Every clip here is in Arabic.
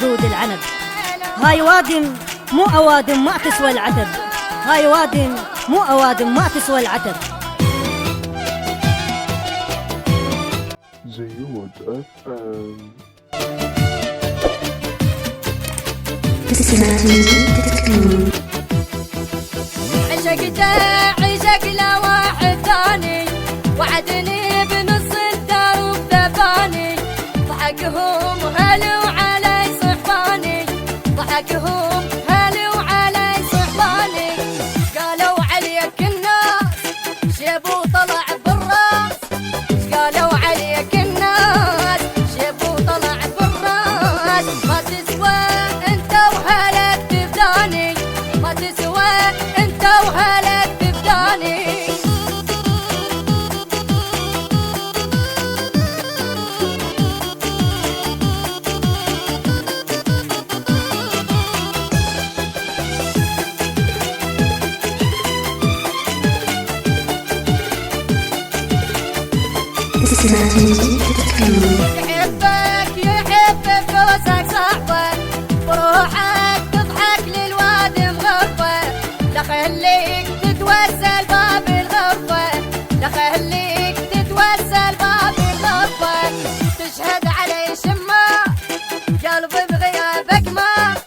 دود العنب. هاي وادم مو أوادم ما تسوى العتب، هاي وادم مو أوادم ما تسوى العتب. زيود FM. عشقته عشق لواحد ثاني، وعدني بنص الدار وبذباني، ضحكهم هلي وعلي صحباني، ضحكهم هلي وعلي صحباني، قالوا عليك الناس شيبو طلع بالراس، قالوا عليك الناس شيبو طلع بالراس، ما تسوى انت وهلك تفداني، ما تسوى انت وهلك تفداني. يحبك يحب فلوسك صاحبه، بروحك تضحك للواد مغفى، لا خليك تتوسل باب الغفة، لا خليك تتوسل باب الغفة، تشهد علي شمة قلبي بغيابك مات،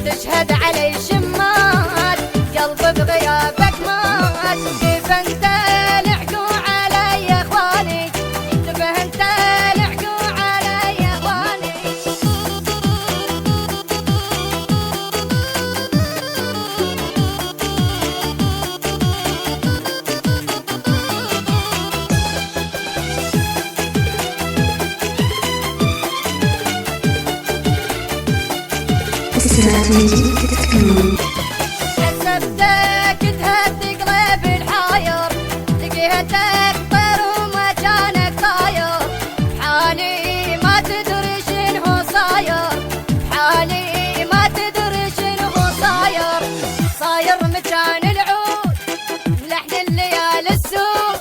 تشهد علي شمات قلبي بغيابك مات، كيف انت لحقوا علي يا اخواني، كيف انت لحقوا علي يا اخواني. حسبتك تهدي قلب الحاير، لقيتك طير ومكانك طاير، بحالي ما تدري شنو صاير، بحالي ما تدري شنو صاير، صاير مكان العود لحن الليالي السود،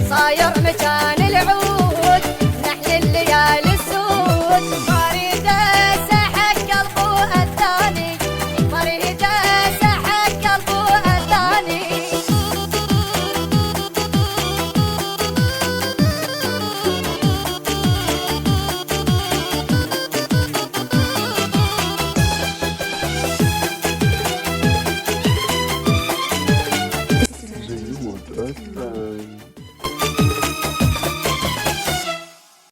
صاير مكان العود لحن الليالي السود،